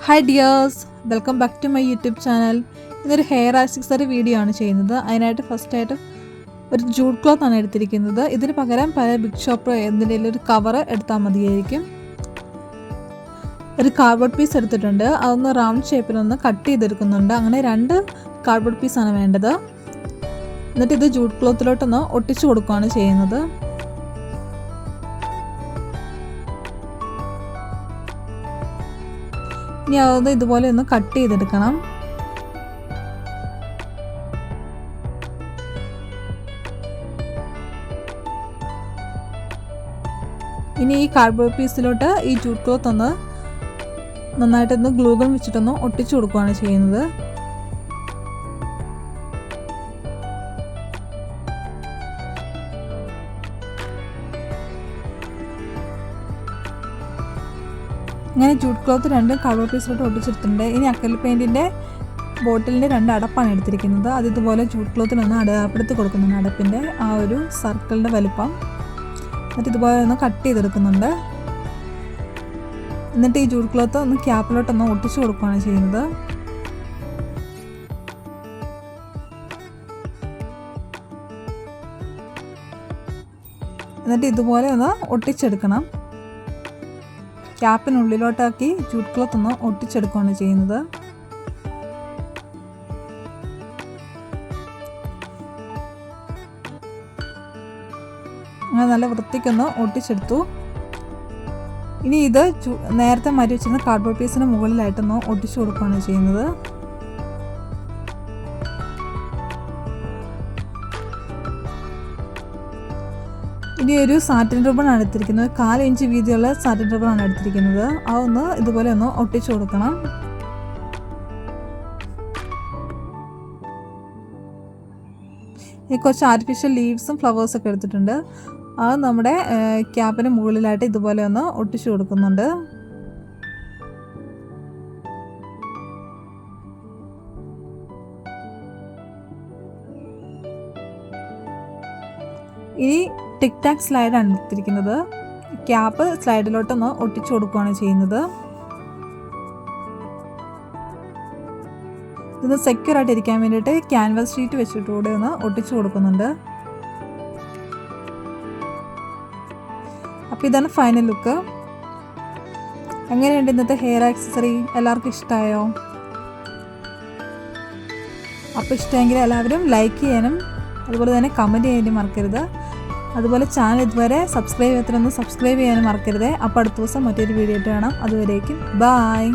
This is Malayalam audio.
Hi dears, welcome back to my YouTube channel. ഇതൊരു ഹെയർ ആക്സസറി വീഡിയോ ആണ് ചെയ്യുന്നത്. അതിനായിട്ട് ഫസ്റ്റായിട്ട് ഒരു ജൂട്ട് ക്ലോത്ത് ആണ് എടുത്തിരിക്കുന്നത്. ഇതിന് പകരം പല ബിഗ് ഷോപ്പോ എന്തിൻ്റെയും ഒരു കവർ എടുത്താൽ മതിയായിരിക്കും. ഒരു കാർഡ്ബോർഡ് പീസ് എടുത്തിട്ടുണ്ട്. അതൊന്ന് റൗണ്ട് ഷേപ്പിലൊന്ന് കട്ട് ചെയ്തെടുക്കുന്നുണ്ട്. അങ്ങനെ 2 കാർഡ്ബോർഡ് പീസാണ് വേണ്ടത്. എന്നിട്ട് ഇത് ജൂട്ട് ക്ലോത്തിലോട്ടൊന്ന് ഒട്ടിച്ചു കൊടുക്കുകയാണ് ചെയ്യുന്നത്. ഇനി അത് ഇതുപോലെ ഒന്ന് കട്ട് ചെയ്തെടുക്കണം. ഇനി ഈ കാർഡ്ബോർഡ് പീസിലോട്ട് ഈ ജൂട്ട് ക്ലോത്ത് ഒന്ന് നന്നായിട്ടൊന്ന് ഗ്ലൂ ഗൺ വെച്ചിട്ടൊന്ന് ഒട്ടിച്ചു കൊടുക്കുകയാണ് ചെയ്യുന്നത്. ഇങ്ങനെ ജൂട്ട് ക്ലോത്ത് 2 കാർഡ്ബോർഡ് പീസിലോട്ട് ഒട്ടിച്ചെടുത്തിട്ടുണ്ട്. ഇനി അക്രിലിക് പെയിൻറ്റിൻ്റെ ബോട്ടിലിൻ്റെ 2 അടപ്പാണ് എടുത്തിരിക്കുന്നത്. അത് ഇതുപോലെ ജൂട്ട് ക്ലോത്തിനൊന്ന് അടപ്പെടുത്ത് കൊടുക്കുന്നുണ്ട്. അടപ്പിൻ്റെ ആ ഒരു സർക്കിളിൻ്റെ വലിപ്പം. എന്നിട്ട് ഇതുപോലെ ഒന്ന് കട്ട് ചെയ്തെടുക്കുന്നുണ്ട്. എന്നിട്ട് ഈ ജൂട്ട് ക്ലോത്ത് ഒന്ന് ക്യാപ്പിലോട്ടൊന്ന് ഒട്ടിച്ചു കൊടുക്കുകയാണ് ചെയ്യുന്നത്. എന്നിട്ട് ഇതുപോലെ ഒന്ന് ഒട്ടിച്ചെടുക്കണം. ക്യാപ്പിനുള്ളിലോട്ടാക്കി ജൂട്ട് ക്ലോത്ത് ഒന്ന് ഒട്ടിച്ചെടുക്കുകയാണ് ചെയ്യുന്നത്. അങ്ങനെ നല്ല വൃത്തിക്കൊന്ന് ഒട്ടിച്ചെടുത്തു. ഇനി ഇത് നേരത്തെ മാറ്റി വെച്ചിരുന്ന കാർഡ്ബോർഡ് പീസിന് മുകളിലായിട്ടൊന്ന് ഒട്ടിച്ചു കൊടുക്കുകയാണ് ചെയ്യുന്നത്. ഇനി ഒരു സാറ്റിൻ റിബൺ ആണ് എടുത്തിരിക്കുന്നത്. 4 ഇഞ്ച് വീതിയുള്ള സാറ്റിൻ റിബൺ ആണ് എടുത്തിരിക്കുന്നത്. അതൊന്ന് ഇതുപോലെ ഒന്ന് ഒട്ടിച്ചു കൊടുക്കണം. ഈ കുറച്ച് ആർട്ടിഫിഷ്യൽ ലീവ്സും ഫ്ലവേഴ്സൊക്കെ എടുത്തിട്ടുണ്ട്. അത് നമ്മുടെ ക്യാപ്പിന് മുകളിലായിട്ട് ഇതുപോലെ ഒന്ന് ഒട്ടിച്ചു കൊടുക്കുന്നുണ്ട്. ഇനി ടിക് ടാക് സ്ലൈഡാണ് എടുത്തിരിക്കുന്നത്. ക്യാപ്പ് സ്ലൈഡിലോട്ടൊന്ന് ഒട്ടിച്ചു കൊടുക്കുകയാണ് ചെയ്യുന്നത്. ഇതൊന്ന് സെക്യൂർ ആയിട്ട് ഇരിക്കാൻ വേണ്ടിയിട്ട് ക്യാൻവാസ് ഷീറ്റ് വെച്ചിട്ട് കൂടെ ഒന്ന് ഒട്ടിച്ചു കൊടുക്കുന്നുണ്ട്. അപ്പോൾ ഇതാണ് ഫൈനൽ ലുക്ക്. എങ്ങനെയുണ്ട് ഇന്നത്തെ ഹെയർ ആക്സസറി? എല്ലാവർക്കും ഇഷ്ടമായോ? അപ്പോൾ ഇഷ്ടമെങ്കിൽ എല്ലാവരും ലൈക്ക് ചെയ്യാനും അതുപോലെ തന്നെ കമൻറ്റ് ചെയ്യാനും മറക്കരുത്. അതുപോലെ ചാനൽ ഇതുവരെ സബ്സ്ക്രൈബ് ചെയ്യാനും മറക്കരുത്. അപ്പോൾ അടുത്ത ദിവസം മറ്റൊരു വീഡിയോ ആയിട്ട് കാണാം. അതുവരേക്കും ബായ്.